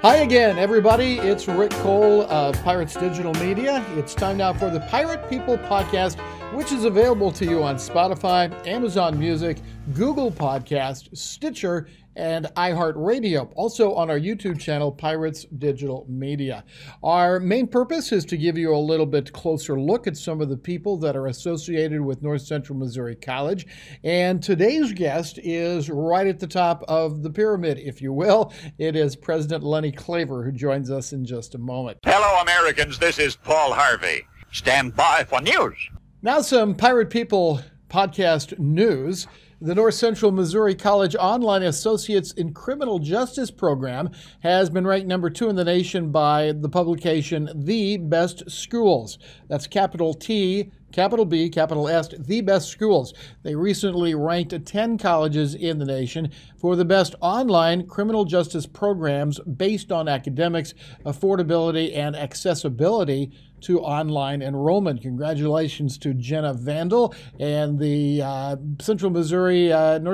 Hi again, everybody. It's Rick Cole of Pirates Digital Media. It's time now for the Pirate People Podcast, which is available to you on Spotify, Amazon Music, Google Podcast, Stitcher, and iHeartRadio. Also on our YouTube channel, Pirates Digital Media. Our main purpose is to give you a little bit closer look at some of the people that are associated with North Central Missouri College. And today's guest is right at the top of the pyramid, if you will. It is President Lenny Klaver, who joins us in just a moment. Hello, Americans. This is Paul Harvey. Stand by for news. Now some Pirate People Podcast news. The North Central Missouri College Online Associates in Criminal Justice Program has been ranked number 2 in the nation by the publication The Best Schools. That's capital T, capital B, capital S, The Best Schools. They recently ranked 10 colleges in the nation for the best online criminal justice programs based on academics, affordability, and accessibility to online enrollment. Congratulations to Jenna Vandal and the North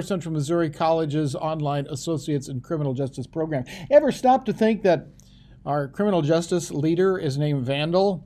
Central Missouri College's Online Associates in Criminal Justice Program. Ever stop to think that our criminal justice leader is named Vandal?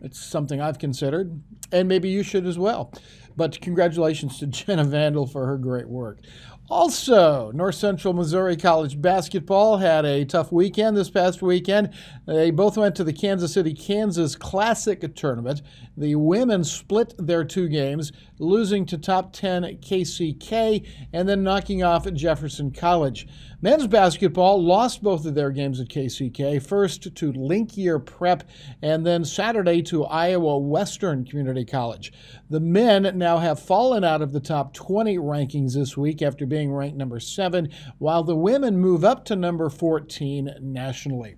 It's something I've considered, and maybe you should as well. But congratulations to Jenna Vandal for her great work. Also, North Central Missouri College basketball had a tough weekend this past weekend. They both went to the Kansas City, Kansas Classic Tournament. The women split their 2 games, losing to top 10 KCK and then knocking off Jefferson College. Men's basketball lost both of their games at KCK, first to Link Year Prep and then Saturday to Iowa Western Community College. The men now have fallen out of the top 20 rankings this week after being ranked number 7, while the women move up to number 14 nationally.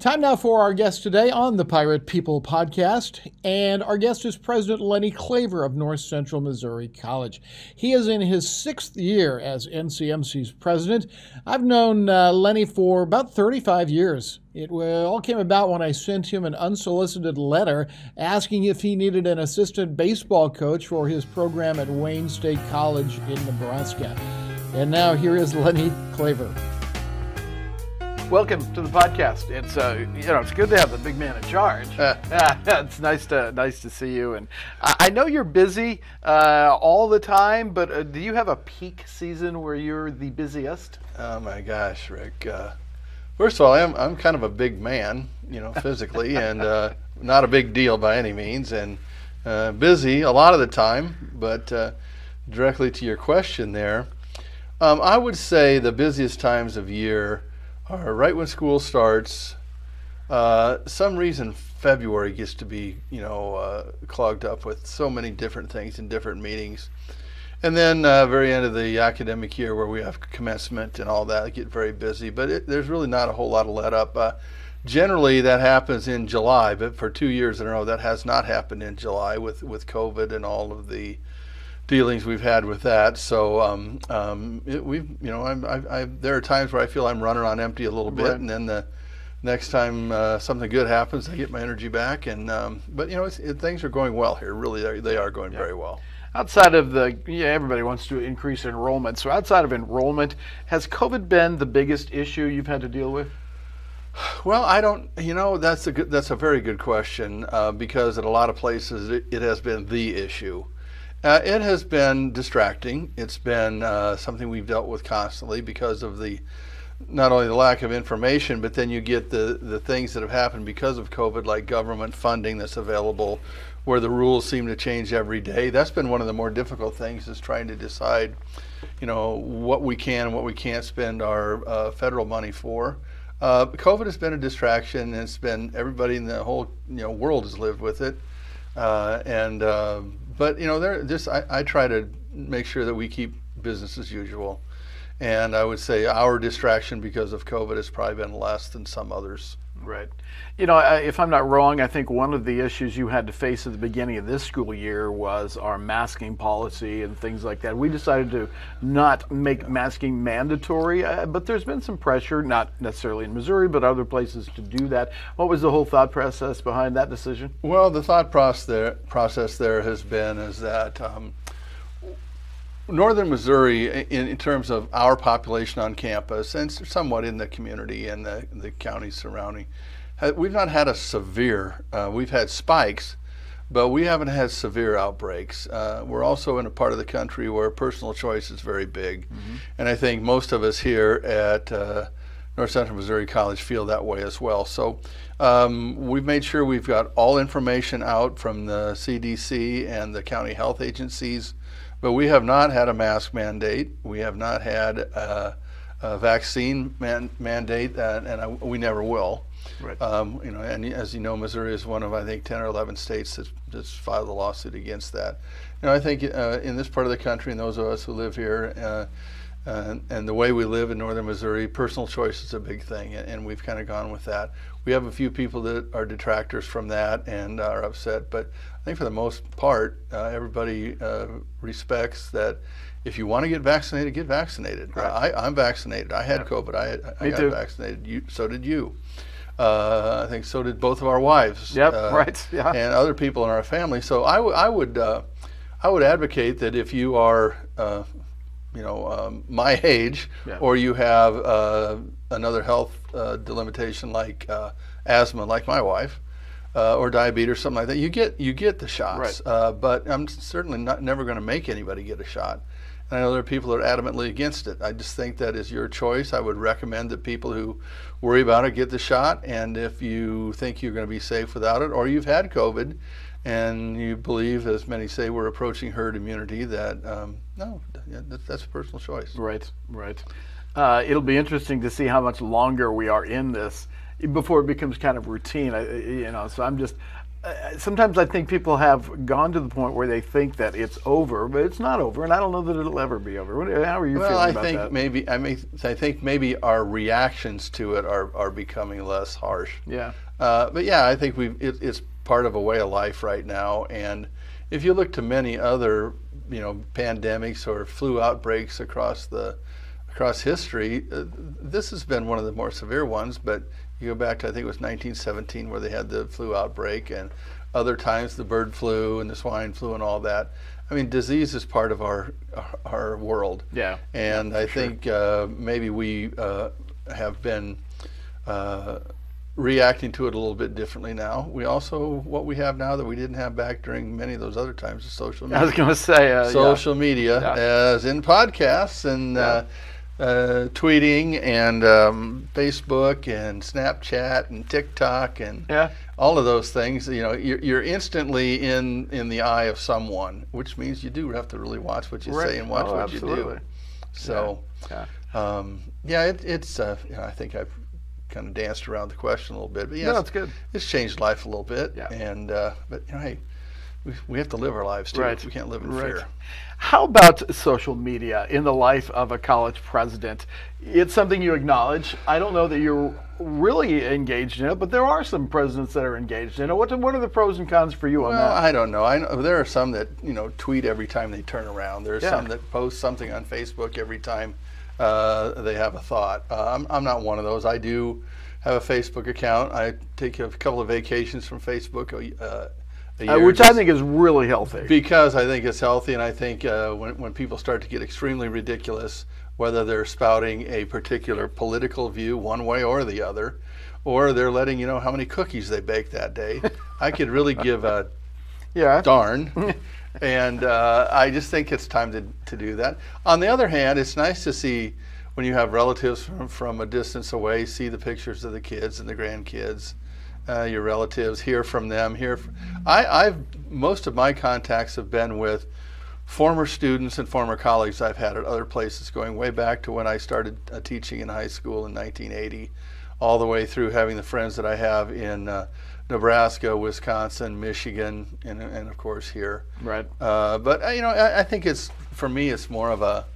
Time now for our guest today on the Pirate People Podcast, and our guest is President Lenny Klaver of North Central Missouri College. He is in his 6th year as NCMC's president. I've known Lenny for about 35 years. It all came about when I sent him an unsolicited letter asking if he needed an assistant baseball coach for his program at Wayne State College in Nebraska. And now here is Lenny Klaver. Welcome to the podcast. It's it's good to have the big man in charge. It's nice to see you, and I know you're busy all the time. But do you have a peak season where you're the busiest? Oh my gosh, Rick! First of all, I'm kind of a big man, physically, and not a big deal by any means, and busy a lot of the time. But directly to your question, there, I would say the busiest times of year are right when school starts. Some reason February gets to be, clogged up with so many different things and different meetings. And then very end of the academic year where we have commencement and all that, get very busy. But there's really not a whole lot of let up. Generally, that happens in July, but for 2 years in a row, that has not happened in July with COVID and all of the dealings we've had with that. So there are times where I feel I'm running on empty a little bit, right. And then the next time something good happens, I get my energy back. And but things are going well here. Really, they are going very well. Outside of everybody wants to increase enrollment. So outside of enrollment, has COVID been the biggest issue you've had to deal with? Well, I don't. That's a very good question because at a lot of places it has been the issue. It has been distracting. It's been something we've dealt with constantly because of not only the lack of information, but then you get the things that have happened because of COVID, like government funding that's available, where the rules seem to change every day. That's been one of the more difficult things, is trying to decide, what we can and what we can't spend our federal money for. COVID has been a distraction, and it's been, everybody in the whole world has lived with it, But I try to make sure that we keep business as usual, and I would say our distraction because of COVID has probably been less than some others. Right. If I'm not wrong, I think one of the issues you had to face at the beginning of this school year was our masking policy and things like that. We decided to not make masking mandatory, but there's been some pressure, not necessarily in Missouri, but other places to do that. What was the whole thought process behind that decision? Well, the thought process there has been is that Northern Missouri, in terms of our population on campus and somewhat in the community and the counties surrounding, we've not had a severe, we've had spikes, but we haven't had severe outbreaks. We're also in a part of the country where personal choice is very big. And I think most of us here at North Central Missouri College feel that way as well. So we've made sure we've got all information out from the CDC and the county health agencies, but we have not had a mask mandate. We have not had a vaccine mandate, and we never will. Right. You know, and as you know, Missouri is one of, I think, 10 or 11 states that's filed a lawsuit against that. You know, I think in this part of the country, and those of us who live here, and the way we live in northern Missouri, personal choice is a big thing, and we've kind of gone with that. We have a few people that are detractors from that and are upset, but I think for the most part, everybody respects that if you want to get vaccinated, get vaccinated. Right. I'm vaccinated. I had COVID. I got vaccinated. So did you. I think so did both of our wives. Yep, right. Yeah. And other people in our family. So I would advocate that if you are my age, or you have another health delimitation like asthma, like my wife, or diabetes or something like that, you get the shots. Right. But I'm certainly never going to make anybody get a shot. And I know there are people that are adamantly against it. I just think that is your choice. I would recommend that people who worry about it get the shot. And if you think you're going to be safe without it, or you've had COVID, and you believe, as many say, we're approaching herd immunity, that no, that's a personal choice. Right, right. It'll be interesting to see how much longer we are in this before it becomes kind of routine. So I'm just. Sometimes I think people have gone to the point where they think that it's over, but it's not over, and I don't know that it'll ever be over. How are you feeling about that? I think maybe our reactions to it are becoming less harsh. Yeah. But yeah, I think it's part of a way of life right now. And if you look to many other, pandemics or flu outbreaks across history, this has been one of the more severe ones. But you go back to, I think it was 1917 where they had the flu outbreak, and other times the bird flu and the swine flu and all that. I mean, disease is part of our world. Yeah. And I think maybe we have been reacting to it a little bit differently now. What we have now that we didn't have back during many of those other times is social media. I was going to say social media, as in podcasts and tweeting and Facebook and Snapchat and TikTok and all of those things. You're instantly in the eye of someone, which means you do have to really watch what you say and watch what you do. So it's I think I've kind of danced around the question a little bit, but yes, it's good. It's changed life a little bit, and but hey, we have to live our lives too. Right. We can't live in fear. How about social media in the life of a college president? It's something you acknowledge. I don't know that you're really engaged in it, but there are some presidents that are engaged in it. What are the pros and cons for you on that? Well, I don't know. I know there are some that tweet every time they turn around. There are some that post something on Facebook every time they have a thought. I'm not one of those. I do have a Facebook account. I take a couple of vacations from Facebook a year, which I think is really healthy. Because I think it's healthy, and I think when people start to get extremely ridiculous, whether they're spouting a particular political view one way or the other, or they're letting you know how many cookies they baked that day, I could really give a darn. And I just think it's time to do that. On the other hand, it's nice to see when you have relatives from a distance away, see the pictures of the kids and the grandkids, your relatives, hear from them. Most of my contacts have been with former students and former colleagues I've had at other places, going way back to when I started teaching in high school in 1980, all the way through having the friends that I have in Nebraska, Wisconsin, Michigan, and of course here. Right. But I think for me it's more of a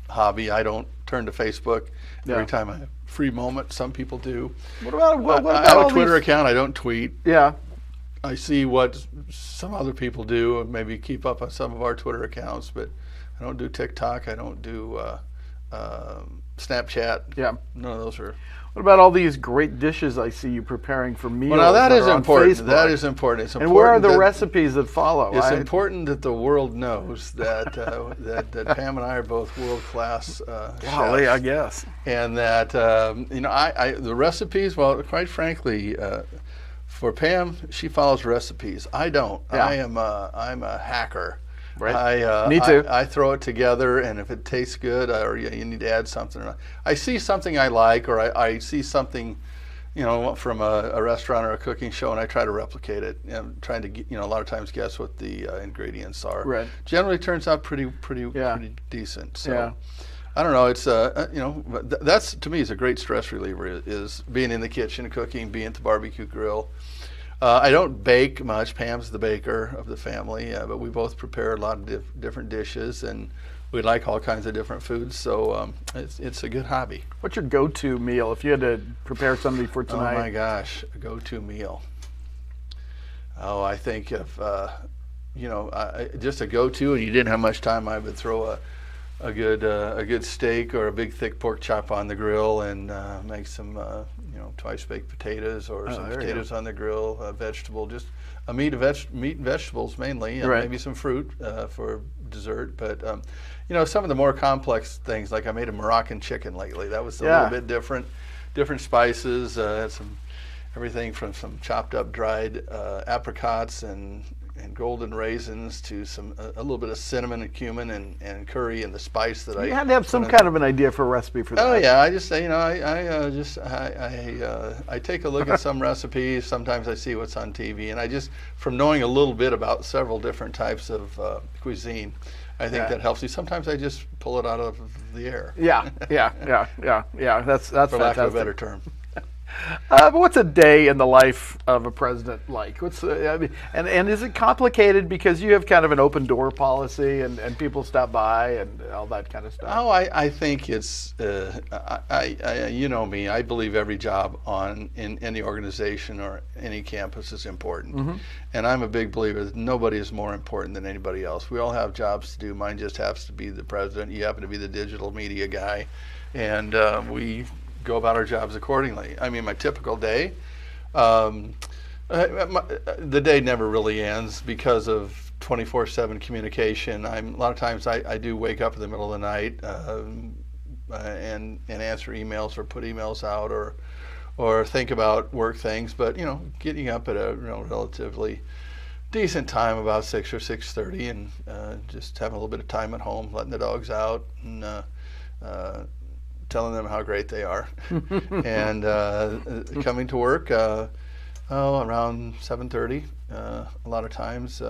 hobby. I don't turn to Facebook every time I have a free moment. Some people do. What about I have a Twitter account. I don't tweet. Yeah. I see what some other people do and maybe keep up on some of our Twitter accounts, but I don't do TikTok. I don't do Snapchat. Yeah. None of those are. What about all these great dishes I see you preparing for meals? Well, now that is are on important. Facebook? That is important. It's important. And where are the that- recipes that follow? It's important that the world knows that that Pam and I are both world-class Golly, chefs, I guess. and that I the recipes. Well, quite frankly, for Pam, she follows recipes. I don't. Yeah. I'm a hacker. Right. Me too. I throw it together, and if it tastes good, or you need to add something, I see something I like, or I see something, from a restaurant or a cooking show, and I try to replicate it. And trying to a lot of times guess what the ingredients are. Right. Generally, turns out pretty decent. So. I don't know. It's that's to me is a great stress reliever. Is being in the kitchen, cooking, being at the barbecue grill. I don't bake much. Pam's the baker of the family, but we both prepare a lot of different dishes, and we like all kinds of different foods. So it's a good hobby. What's your go-to meal if you had to prepare something for tonight? Oh my gosh, a go-to meal. Oh, I think if just a go-to, and you didn't have much time, I would throw a good steak or a big thick pork chop on the grill, and make some twice baked potatoes or some potatoes on the grill, vegetable, just a meat and vegetables mainly, and maybe some fruit for dessert. But some of the more complex things, like I made a Moroccan chicken lately. That was a little bit different spices. Had everything from some chopped up dried apricots and golden raisins to a little bit of cinnamon and cumin and curry and the spice that You had to have some kind of an idea for a recipe for that. Oh yeah, I just say I take a look at some recipes. Sometimes I see what's on TV, and I just, from knowing a little bit about several different types of cuisine, I think that helps me. Sometimes I just pull it out of the air. Yeah. That's for lack fantastic. of a better term. But what's a day in the life of a president like? And is it complicated because you have kind of an open door policy and people stop by and all that kind of stuff? Oh, I think it's you know me. I believe every job in any organization or any campus is important, and I'm a big believer that nobody is more important than anybody else. We all have jobs to do. Mine just happens to be the president. You happen to be the digital media guy, and we go about our jobs accordingly. I mean, my typical day, the day never really ends because of 24/7 communication. A lot of times I do wake up in the middle of the night and answer emails or put emails out or think about work things. But getting up at a relatively decent time, about 6 or 6:30, and just having a little bit of time at home, letting the dogs out, and telling them how great they are, and coming to work around 7:30. A lot of times,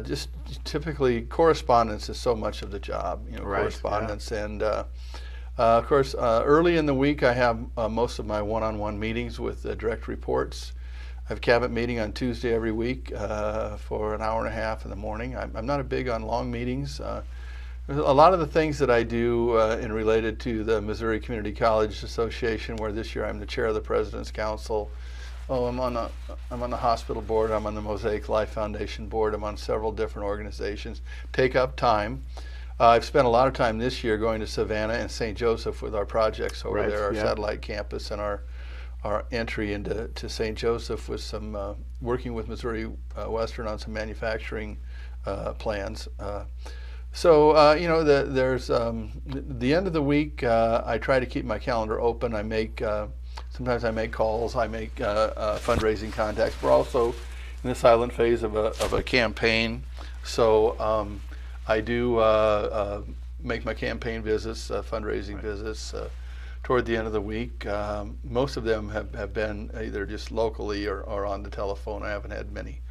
just typically correspondence is so much of the job. Correspondence, and of course, early in the week I have most of my one-on-one meetings with direct reports. I have a cabinet meeting on Tuesday every week for an hour and a half in the morning. I'm not big on long meetings. A lot of the things that I do in related to the Missouri Community College Association, where this year I'm the chair of the President's Council. I'm on the hospital board. I'm on the Mosaic Life Foundation board. I'm on several different organizations. Take up time. I've spent a lot of time this year going to Savannah and St. Joseph with our projects over there, our satellite campus, and our entry into St. Joseph with some working with Missouri Western on some manufacturing plans. So there's the end of the week. I try to keep my calendar open. Sometimes I make calls. I make fundraising contacts. We're also in the silent phase of a campaign, so I do make my campaign visits, fundraising visits, toward the end of the week. Most of them have been either just locally or on the telephone. I haven't had many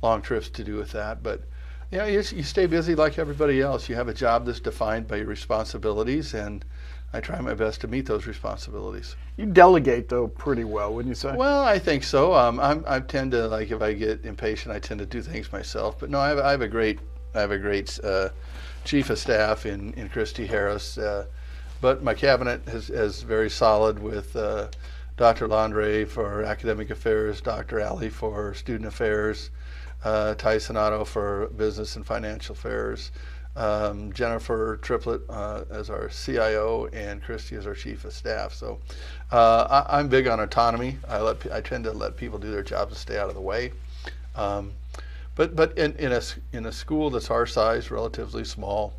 long trips to do with that, but. You stay busy like everybody else. You have a job that's defined by your responsibilities, and I try my best to meet those responsibilities. You delegate, though, pretty well, wouldn't you say? Well, I think so. I tend to, if I get impatient, I tend to do things myself. But no, I have a great chief of staff in Christy Harris. But my cabinet is very solid with Dr. Landre for academic affairs, Dr. Alley for student affairs, Ty Sonato for business and financial affairs, Jennifer Triplett as our CIO, and Christy as our Chief of Staff. So I'm big on autonomy. I tend to let people do their jobs and stay out of the way. But in a school that's our size, relatively small,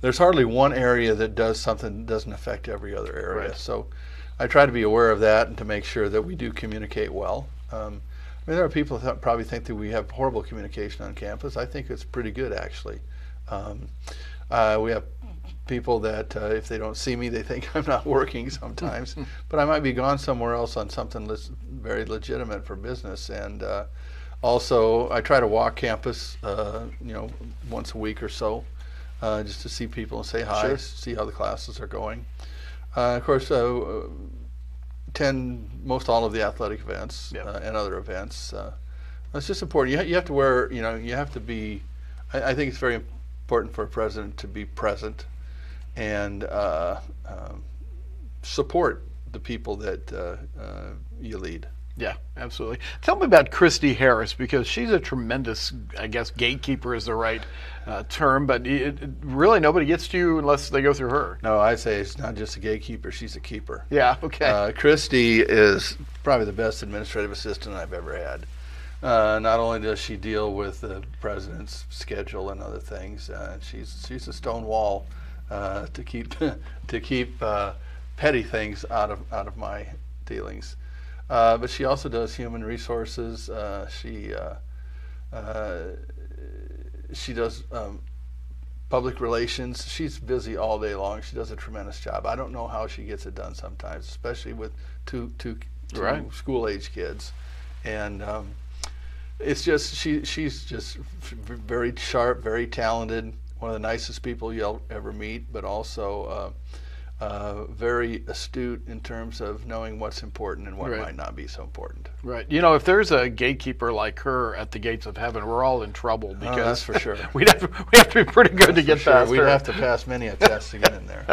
there's hardly one area that does something that doesn't affect every other area. Right. So I try to be aware of that and to make sure that we do communicate well. I mean, there are people that probably think that we have horrible communication on campus. I think it's pretty good, actually. We have people that if they don't see me, they think I'm not working sometimes, but I might be gone somewhere else on something that's very legitimate for business. And also, I try to walk campus, once a week or so, just to see people and say hi, Sure. see how the classes are going. Of course, attend most all of the athletic events Yep. and other events. It's just important. You have to wear, you have to be. I think it's very important for a president to be present and support the people that you lead. Yeah, absolutely. Tell me about Christy Harris, because she's a tremendous, I guess, gatekeeper is the right term, but really nobody gets to you unless they go through her. No, I say it's not just a gatekeeper; she's a keeper. Yeah, okay. Christy is probably the best administrative assistant I've ever had. Not only does she deal with the president's schedule and other things, she's a stone wall to keep petty things out of my dealings. But she also does human resources. She does public relations. She's busy all day long. She does a tremendous job. I don't know how she gets it done sometimes, especially with two Right. school-age kids. And it's just she's just very sharp, very talented, one of the nicest people you'll ever meet, but also very astute in terms of knowing what's important and what Right. might not be so important. Right. If there's a gatekeeper like her at the gates of heaven, we're all in trouble, because that's for sure. we have to be pretty good to get For sure, past we'd her. have to pass many a test to get in there.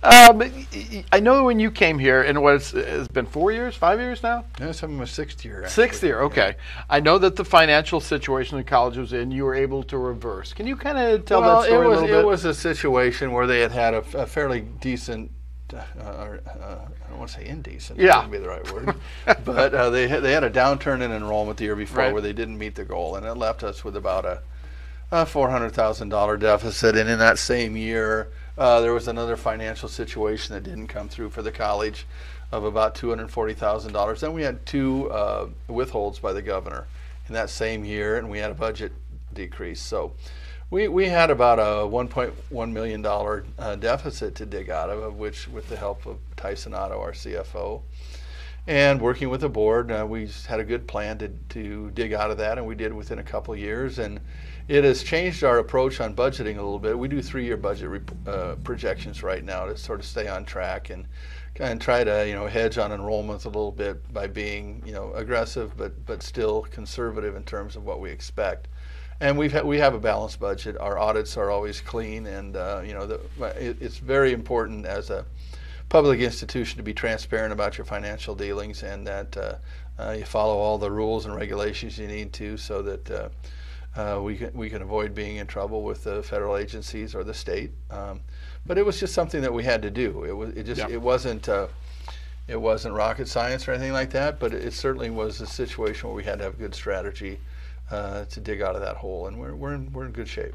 I know when you came here, and it's been 4 years, 5 years now? Yes, I'm in my sixth year. Actually. Sixth year, okay. I know that the financial situation the college was in, you were able to reverse. Can you kind of tell that story a little bit? It was a situation where they had a fairly decent, I don't want to say indecent, Yeah. that wouldn't be the right word, but they had a downturn in enrollment the year before Right. where they didn't meet their goal, and it left us with about a $400,000 deficit. And in that same year, there was another financial situation that didn't come through for the college of about $240,000. Then we had two withholds by the governor in that same year, and we had a budget decrease. So we had about a $1.1 million deficit to dig out of which, with the help of Tyson Otto, our CFO, and working with the board, we had a good plan to dig out of that, and we did within a couple of years. And it has changed our approach on budgeting a little bit. We do 3-year budget projections right now to sort of stay on track and try to hedge on enrollments a little bit by being aggressive but still conservative in terms of what we expect. And we have a balanced budget. Our audits are always clean, and it's very important as a public institution to be transparent about your financial dealings, and that you follow all the rules and regulations you need to, so that we can avoid being in trouble with the federal agencies or the state. But it was just something that we had to do. It wasn't rocket science or anything like that, but it certainly was a situation where we had to have a good strategy to dig out of that hole, and we're in good shape.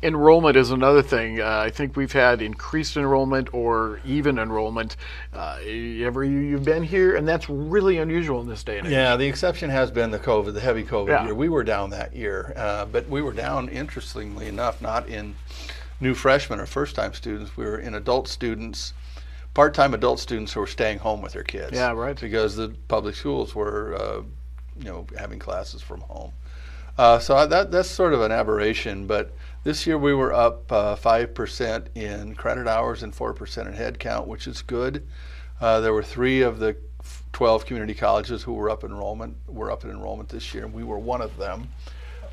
Enrollment is another thing. I think we've had increased enrollment or even enrollment every year you've been here, and that's really unusual in this day and age. Yeah, the exception has been the heavy COVID Yeah. year. We were down that year, but we were down, interestingly enough, not in new freshmen or first-time students. We were in adult students, part-time adult students who were staying home with their kids. Yeah, right. Because the public schools were, having classes from home. So that's sort of an aberration, but this year we were up 5% in credit hours and 4% in head count, which is good. There were 3 of the 12 community colleges who were up in enrollment this year, and we were one of them.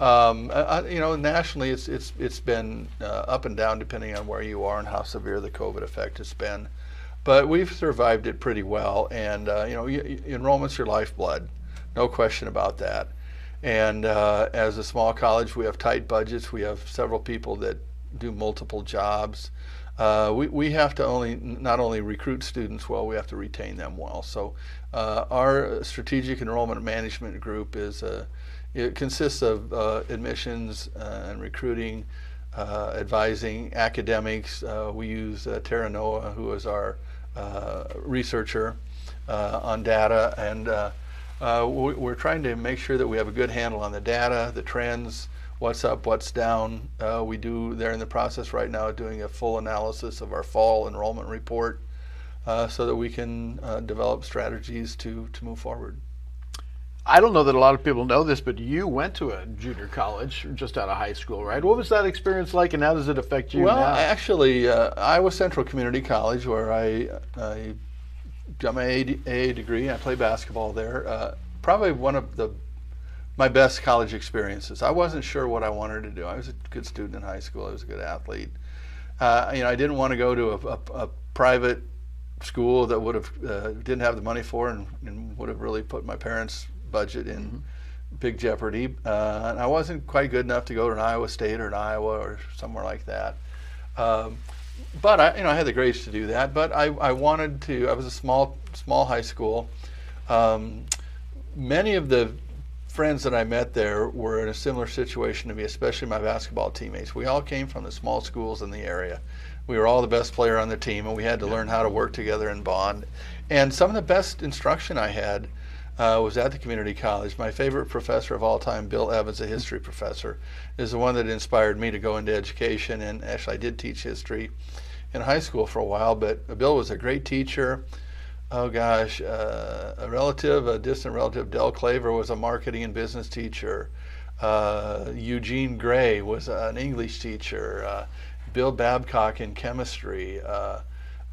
Nationally, it's been up and down depending on where you are and how severe the COVID effect has been. But we've survived it pretty well, and enrollment's your lifeblood, no question about that. And as a small college, we have tight budgets. We have several people that do multiple jobs. We have to not only recruit students well, we have to retain them well. So our strategic enrollment management group it consists of admissions and recruiting, advising academics. We use Tara Noah, who is our researcher on data, and we're trying to make sure that we have a good handle on the data, the trends, what's up, what's down. They're in the process right now of doing a full analysis of our fall enrollment report so that we can develop strategies to move forward. I don't know that a lot of people know this, but you went to a junior college just out of high school, right? What was that experience like, and how does it affect you well, now? Actually, Iowa Central Community College, where I got my AA degree. I played basketball there. Probably one of my best college experiences. I wasn't sure what I wanted to do. I was a good student in high school. I was a good athlete. I didn't want to go to a private school that would have didn't have the money for and would have really put my parents' budget in big jeopardy. And I wasn't quite good enough to go to an Iowa State or an Iowa or somewhere like that. But I had the grades to do that. But I wanted to. I was a small high school. Many of the friends that I met there were in a similar situation to me, especially my basketball teammates. We all came from the small schools in the area. We were all the best player on the team, and we had to learn how to work together and bond. And some of the best instruction I had was at the community college. My favorite professor of all time, Bill Evans, a history professor, is the one that inspired me to go into education. And actually, I did teach history in high school for a while, but Bill was a great teacher. Oh gosh, a distant relative, Del Claver, was a marketing and business teacher. Eugene Gray was an English teacher. Bill Babcock in chemistry.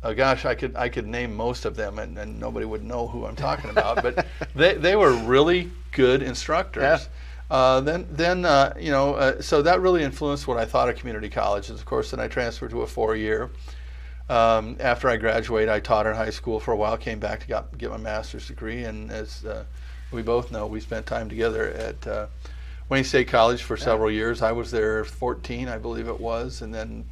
Gosh, I could name most of them, and nobody would know who I'm talking about. But they were really good instructors. Yeah. So that really influenced what I thought of community colleges. Of course, then I transferred to a 4-year. After I graduated, I taught in high school for a while, came back to get my master's degree, and as we both know, we spent time together at Wayne State College for several years. I was there 14, I believe it was, and then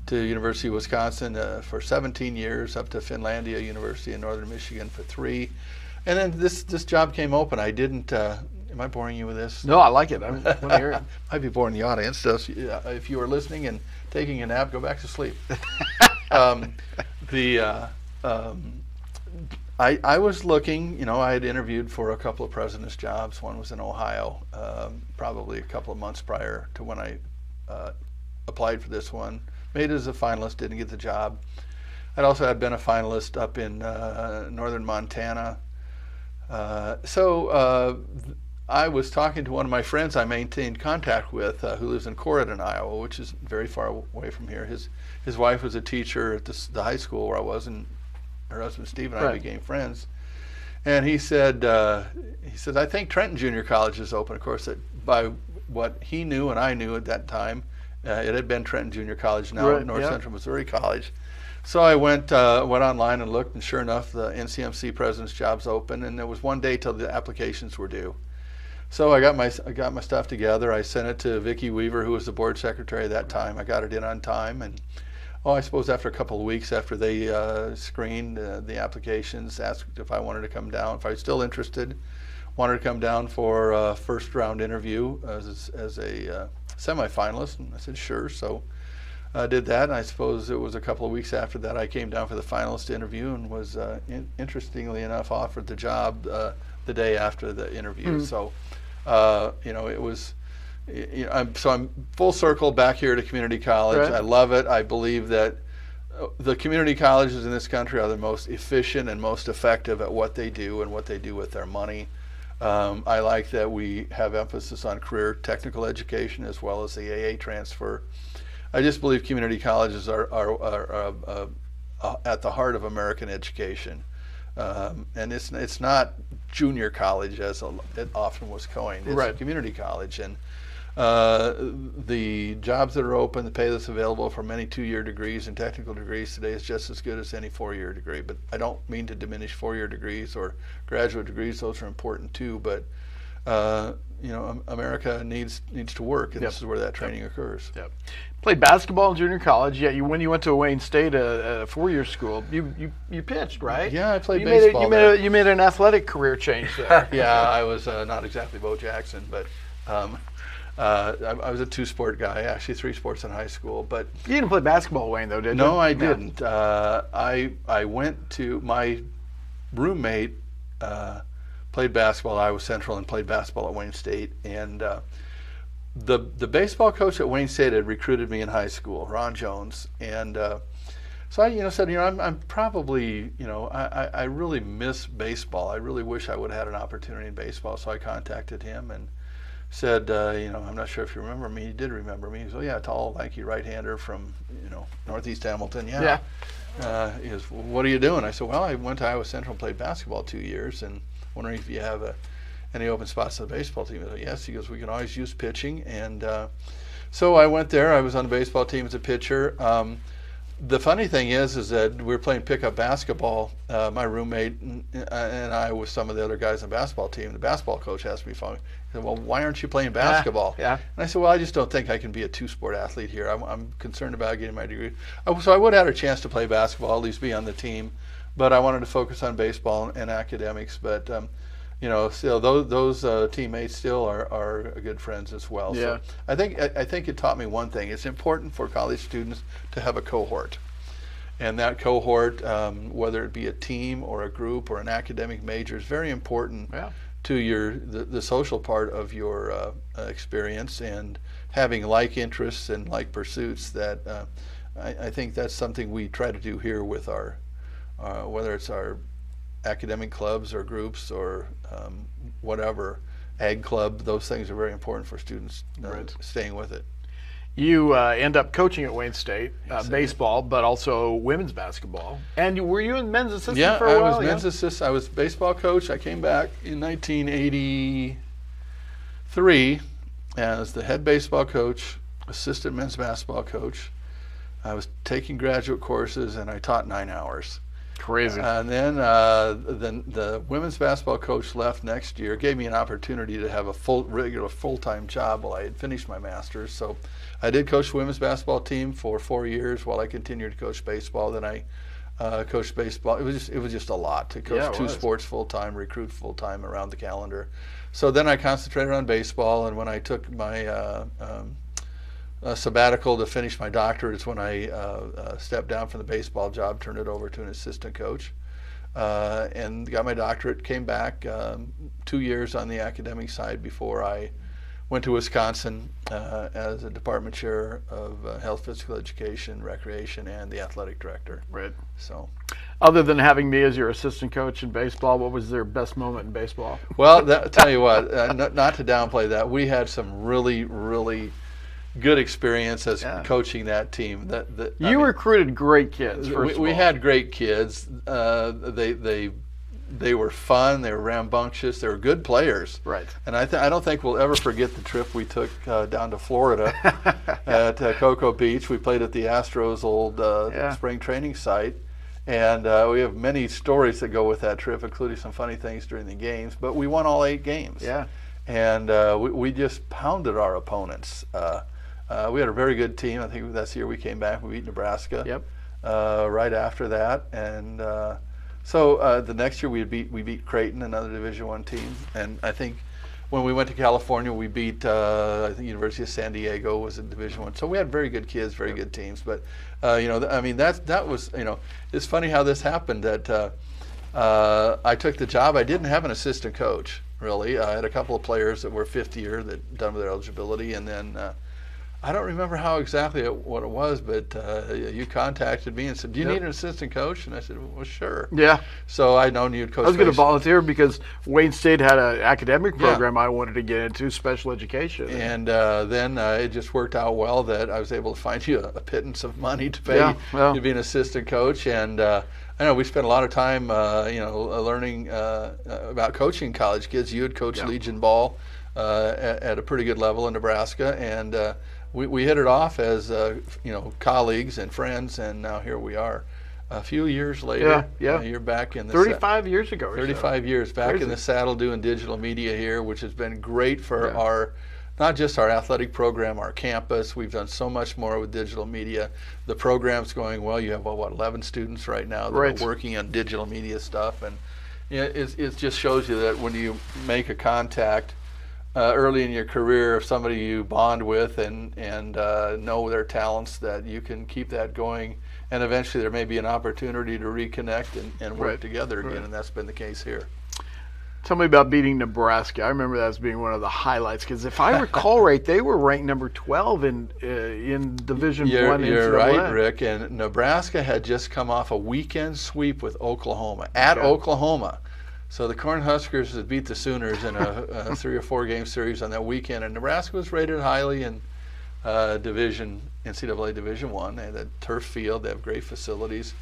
to University of Wisconsin for 17 years, up to Finlandia University in Northern Michigan for 3. And then this job came open. I didn't, am I boring you with this? No, I like it. I want to hear it. Might be boring the audience. So if you are listening and taking a nap, go back to sleep. I was looking, I had interviewed for a couple of president's jobs. One was in Ohio, probably a couple of months prior to when I applied for this one. Made it as a finalist, didn't get the job. I'd also had been a finalist up in northern Montana. I was talking to one of my friends I maintained contact with who lives in Corydon, Iowa, which is very far away from here. His wife was a teacher at the high school where I was, and her husband Steve and I became friends. And he said, I think Trenton Junior College is open. Of course, by what he knew and I knew at that time, it had been Trenton Junior College, now North Central Missouri College. So I went online and looked, and sure enough, the NCMC president's job's open, and there was one day till the applications were due. So I got my stuff together. I sent it to Vicki Weaver, who was the board secretary at that time. I got it in on time, and I suppose after a couple of weeks after they screened the applications, asked if I wanted to come down, if I was still interested, wanted to come down for a first round interview as a semifinalist, and I said sure. So I did that, and I suppose it was a couple of weeks after that I came down for the finalist interview and was interestingly enough offered the job the day after the interview. So it was. I'm full circle back here to community college. Right. I love it. I believe that the community colleges in this country are the most efficient and most effective at what they do and what they do with their money. I like that we have emphasis on career technical education as well as the AA transfer. I just believe community colleges are at the heart of American education. And it's not junior college as it often was coined. It's a community college. And the jobs that are open, the pay that's available for many 2-year degrees and technical degrees today is just as good as any 4-year degree. But I don't mean to diminish 4-year degrees or graduate degrees. Those are important too. But America needs to work, and this is where that training occurs. Yep. Played basketball in junior college. Yeah, when you went to Wayne State, a 4-year school, you pitched, right? Yeah, I played baseball. You made an athletic career change there. Yeah, I was not exactly Bo Jackson, but I was a 2-sport guy, actually 3 sports in high school. But you didn't play basketball, Wayne, though, did you? No, I didn't. I went to my roommate. Played basketball at Iowa Central and played basketball at Wayne State. And the baseball coach at Wayne State had recruited me in high school, Ron Jones. And so I said, I'm probably, I really miss baseball. I really wish I would have had an opportunity in baseball. So I contacted him and said, I'm not sure if you remember me. He did remember me. He said, yeah, tall, lanky right-hander from, Northeast Hamilton. Yeah. He goes, well, what are you doing? I said, well, I went to Iowa Central and played basketball 2 years, and wondering if you have any open spots on the baseball team. I said, yes. He goes, we can always use pitching. And so I went there. I was on the baseball team as a pitcher. The funny thing is that we were playing pickup basketball. My roommate and I with some of the other guys on the basketball team. The basketball coach asked me, he said, well, why aren't you playing basketball? Yeah. And I said, well, I just don't think I can be a 2-sport athlete here. I'm concerned about getting my degree. So I would have had a chance to play basketball, at least be on the team. But I wanted to focus on baseball and academics. But still those teammates still are good friends as well. Yeah. So I think it taught me one thing. It's important for college students to have a cohort, and that cohort, whether it be a team or a group or an academic major, is very important to the social part of your experience, and having like interests and like pursuits. That I think that's something we try to do here with our whether it's our academic clubs or groups or whatever, ag club. Those things are very important for students staying with it. You end up coaching at Wayne State, baseball, but also women's basketball. And were you in men's assistant for a while? I was men's assistant. I was baseball coach. I came back in 1983 as the head baseball coach, assistant men's basketball coach. I was taking graduate courses, and I taught 9 hours. Crazy. And then the women's basketball coach left next year, gave me an opportunity to have a regular full-time job while I had finished my master's. So I did coach the women's basketball team for 4 years while I continued to coach baseball. Then I coached baseball. It was just a lot to coach 2 sports full-time, recruit full-time around the calendar. So then I concentrated on baseball, and when I took my sabbatical to finish my doctorate is when I stepped down from the baseball job, turned it over to an assistant coach, and got my doctorate. Came back 2 years on the academic side before I went to Wisconsin as a department chair of health, physical education, recreation, and the athletic director. Right. So, other than having me as your assistant coach in baseball, what was their best moment in baseball? Well, tell you what, not to downplay that, we had some really, really good experience as coaching that team. You recruited great kids. We had great kids. They were fun. They were rambunctious. They were good players. Right. And I don't think we'll ever forget the trip we took down to Florida at Cocoa Beach. We played at the Astros' old spring training site. And we have many stories that go with that trip, including some funny things during the games. But we won all 8 games. Yeah. And we just pounded our opponents. We had a very good team. I think that's the year we came back. We beat Nebraska. Yep. Right after that, and so the next year we beat Creighton, another Division I team. And I think when we went to California, we beat I think University of San Diego was a Division I. So we had very good kids, very good teams. But that was it's funny how this happened. That I took the job. I didn't have an assistant coach really. I had a couple of players that were fifth year that done with their eligibility, and then. I don't remember how exactly what it was, but you contacted me and said, do you need an assistant coach? And I said, well, sure. Yeah. So I'd known you'd coach. I was going to volunteer because Wayne State had an academic program I wanted to get into, special education. And then it just worked out well that I was able to find you a pittance of money to pay to be an assistant coach. And I know we spent a lot of time, learning about coaching college kids. You had coached Legion ball at a pretty good level in Nebraska, and we hit it off as colleagues and friends, and now here we are. a few years later. Yeah. You're back in the 35 years ago. Or 35 so. years back Crazy. in the saddle doing digital media here, which has been great for Yeah. our, not just our athletic program, our campus. We've done so much more with digital media. The program's going well. You have, 11 students right now that Right. are working on digital media stuff. And it just shows you that when you make a contact early in your career of somebody you bond with and know their talents, that you can keep that going. And eventually there may be an opportunity to reconnect and work Right. together again. Right. And that's been the case here. Tell me about beating Nebraska. I remember that as being one of the highlights because if I recall right, they were ranked number 12 in Division I. You're right, Rick. And Nebraska had just come off a weekend sweep with Oklahoma at Oklahoma. So the Cornhuskers had beat the Sooners in a 3 or 4 game series on that weekend, and Nebraska was rated highly in NCAA Division I. They had a turf field. They have great facilities.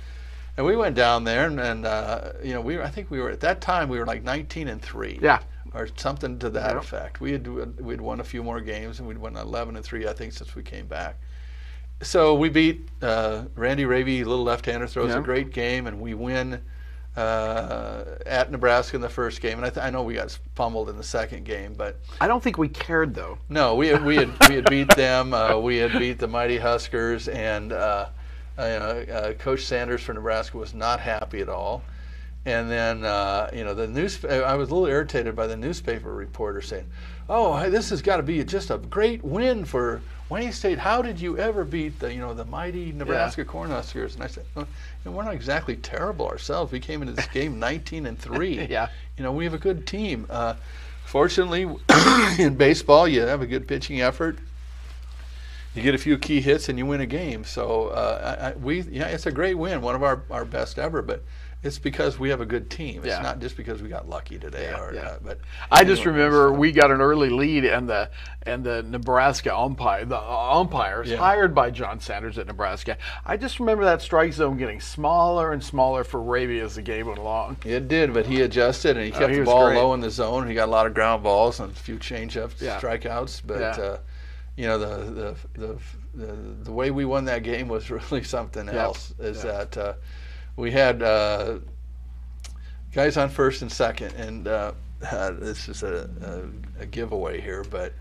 And we went down there, and I think we were at that time we were like 19-3, Yeah. or something to that effect. We'd won a few more games, and we'd won 11-3, I think, since we came back. So we beat Randy Ravy, little left-hander, throws a great game, and we win at Nebraska in the first game. And I know we got pummeled in the second game, but I don't think we cared though. no, we had beat them. We had beat the mighty Huskers, and Coach Sanders for Nebraska was not happy at all. And then I was a little irritated by the newspaper reporter saying, "Oh, this has got to be just a great win for Wayne State. How did you ever beat the mighty Nebraska Cornhuskers?" And I said, well, we're not exactly terrible ourselves. We came into this game 19-3. Yeah. We have a good team. Fortunately, in baseball, you have a good pitching effort. You get a few key hits and you win a game. So it's a great win, one of our best ever. But it's because we have a good team. It's not just because we got lucky today. But I just remember we got an early lead, and the Nebraska umpires hired by John Sanders at Nebraska. I just remember that strike zone getting smaller and smaller for Ravy as the game went along. It did, but he adjusted and he kept the ball low in the zone. He got a lot of ground balls and a few changeups, strikeouts. But the way we won that game was really something else. That we had guys on first and second, and this is a giveaway here, but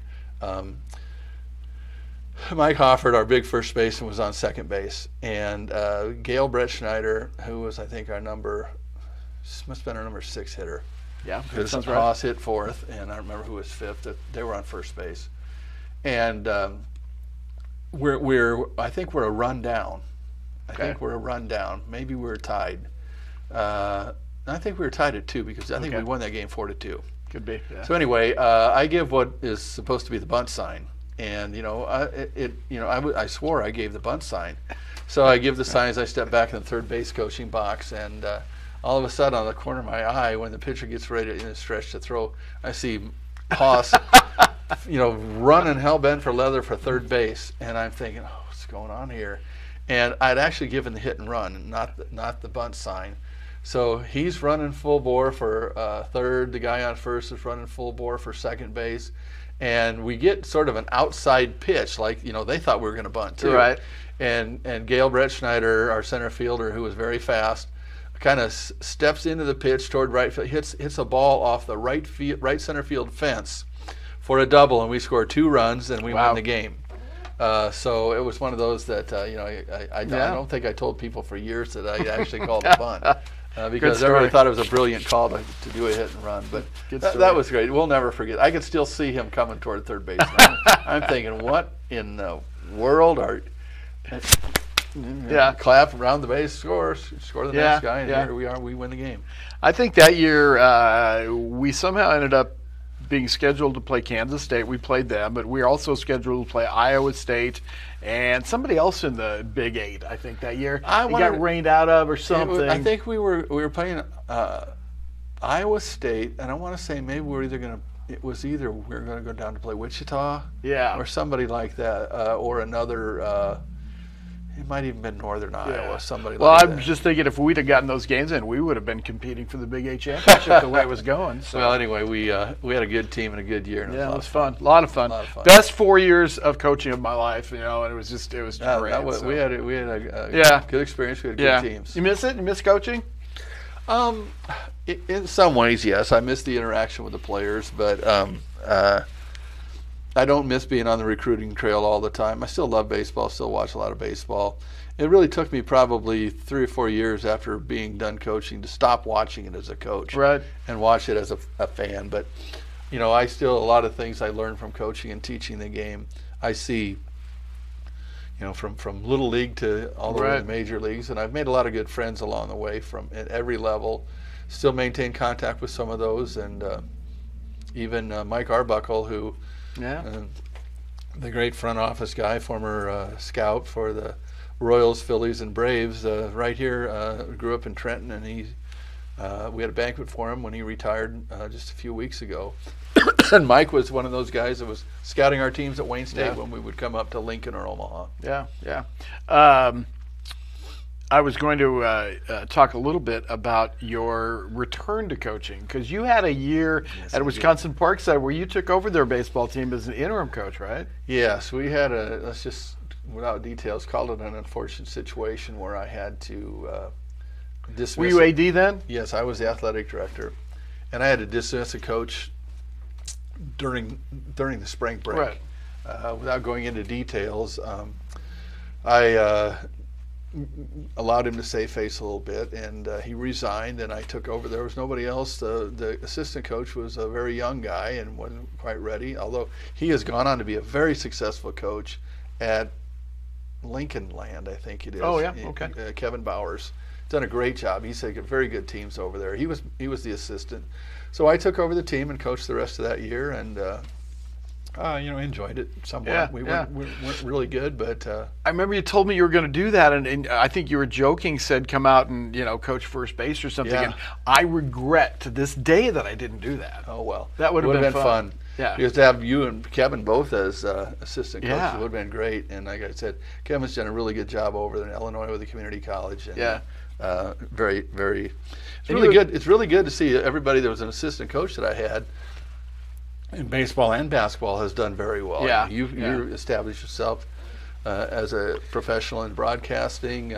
Mike Hofford, our big first baseman, was on second base, and Gail Brett Schneider, who was I think must have been our number 6 hitter. Yeah, because Haas hit fourth, and I don't remember who was fifth. They were on first base, and I think we're a run down. I think we're a run down. Maybe we're tied. I think we were tied at 2 because I think we won that game 4-2. Could be. Yeah. So anyway, I give what is supposed to be the bunt sign, and I swore I gave the bunt sign. So I give the sign as I step back in the third base coaching box, and all of a sudden, on the corner of my eye, when the pitcher gets ready to stretch to throw, I see Haas, running hell bent for leather for third base, and I'm thinking, oh, what's going on here? And I'd actually given the hit and run, not the bunt sign. So he's running full bore for third. The guy on first is running full bore for second base. And we get sort of an outside pitch, like, they thought we were going to bunt too. Right. And Gail Brett Schneider, our center fielder, who was very fast, kind of steps into the pitch toward right field, hits a ball off the right center field fence for a double, and we scored 2 runs, and we won the game. So it was one of those that I don't think I told people for years that I actually called a bunt because everybody thought it was a brilliant call to do a hit and run. But that was great. We'll never forget. I could still see him coming toward third base. I'm thinking, what in the world are? Clap around the base, score the next guy, and here we are. We win the game. I think that year we somehow ended up being scheduled to play Kansas State. We played them, but we were also scheduled to play Iowa State and somebody else in the Big 8. I think that year got rained out of or something. I think we were playing Iowa State, and I want to say maybe we were going to go down to play Wichita, or somebody like that, or another. It might even been Northern Iowa, somebody Well, like I'm that. just thinking if we'd have gotten those games in, we would have been competing for the Big 8 championship the way it was going. So. Well, anyway, we had a good team and a good year. And Yeah, it was fun. fun. A lot of fun. Best 4 years of coaching of my life, and it was great. We had a Yeah. good experience. We had Yeah. good teams. You miss it? You miss coaching? In some ways, yes. I miss the interaction with the players, but I don't miss being on the recruiting trail all the time. I still love baseball, still watch a lot of baseball. It really took me probably 3 or 4 years after being done coaching to stop watching it as a coach and watch it as a fan. But, I still, a lot of things I learned from coaching and teaching the game, I see, from little league to all the way to the major leagues. And I've made a lot of good friends along the way from at every level. Still maintain contact with some of those. And even Mike Arbuckle, who, the great front office guy, former scout for the Royals, Phillies, and Braves, right here, grew up in Trenton, and we had a banquet for him when he retired just a few weeks ago. And Mike was one of those guys that was scouting our teams at Wayne State when we would come up to Lincoln or Omaha. Yeah. I was going to talk a little bit about your return to coaching, because you had a year at Wisconsin Parkside where you took over their baseball team as an interim coach, right? Yes, we had let's just, without details, called it an unfortunate situation where I had to dismiss. Were you AD then? Yes, I was the athletic director, and I had to dismiss a coach during the spring break. Right. Without going into details, I allowed him to save face a little bit, and he resigned, and I took over. There was nobody else. The assistant coach was a very young guy and wasn't quite ready, although he has gone on to be a very successful coach at Lincoln Land, I think it is. Oh, yeah, okay. Kevin Bowers. Done a great job. He's taken very good teams over there. He was the assistant. So I took over the team and coached the rest of that year, and enjoyed it somewhat. Yeah, we weren't really good, but I remember you told me you were going to do that, and I think you were joking, said come out and coach first base or something. Yeah. And I regret to this day that I didn't do that. oh well, That would have been fun. Yeah. Because to have you and Kevin both as assistant coaches Yeah. would have been great. And like I said, Kevin's done a really good job over there in Illinois with the community college. And, Yeah. Very, very. It's And really you- good. It's really good to see everybody that was an assistant coach that I had in baseball and basketball has done very well. Yeah. You established yourself as a professional in broadcasting.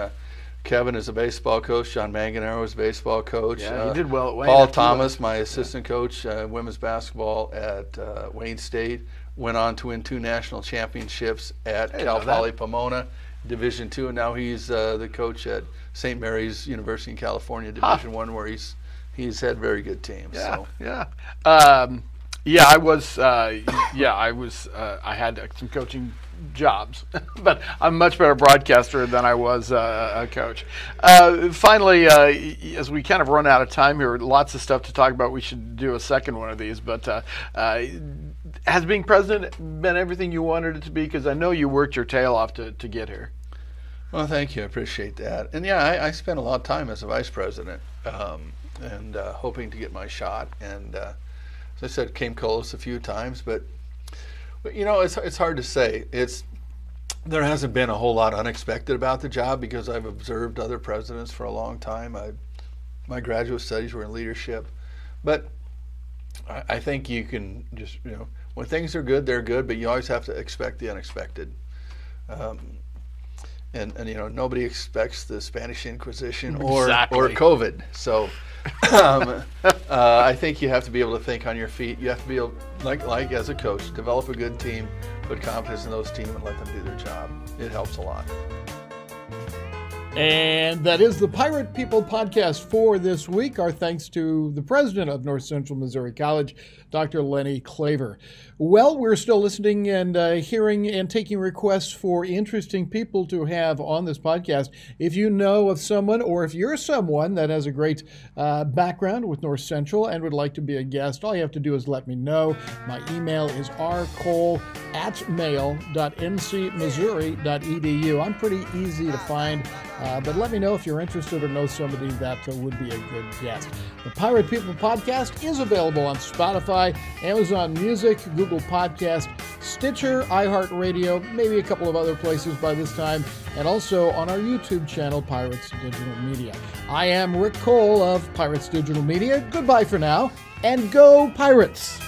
Kevin is a baseball coach. John Manganaro is a baseball coach. Yeah, he did well at Wayne. Paul after Thomas, my assistant coach, women's basketball at Wayne State, went on to win 2 national championships at Cal Poly Pomona, Division II, and now he's the coach at St. Mary's University in California, Division I, where he's had very good teams. Yeah, so. yeah. I was. I had some coaching jobs, but I'm a much better broadcaster than I was a coach. Finally, as we kind of run out of time here, lots of stuff to talk about. We should do a second one of these, but has being president been everything you wanted it to be? Because I know you worked your tail off to get here. Well, thank you. I appreciate that. And yeah, I spent a lot of time as a vice president and hoping to get my shot. And as I said, came close a few times, but it's hard to say. There hasn't been a whole lot unexpected about the job because I've observed other presidents for a long time. My graduate studies were in leadership, but I think you can just when things are good, they're good, but you always have to expect the unexpected. And nobody expects the Spanish Inquisition or COVID. So I think you have to be able to think on your feet. You have to be able, like as a coach, develop a good team, put confidence in those teams, and let them do their job. It helps a lot. And that is the Pirate People podcast for this week. Our thanks to the president of North Central Missouri College, Dr. Lenny Klaver. Well, we're still listening and hearing and taking requests for interesting people to have on this podcast. If you know of someone, or if you're someone that has a great background with North Central and would like to be a guest, all you have to do is let me know. My email is rcole@mail.ncmissouri.edu. I'm pretty easy to find. But let me know if you're interested or know somebody that would be a good guest. The Pirate People Podcast is available on Spotify, Amazon Music, Google Podcast, Stitcher, iHeartRadio, maybe a couple of other places by this time, and also on our YouTube channel, Pirates Digital Media. I am Rick Cole of Pirates Digital Media. Goodbye for now, and go Pirates!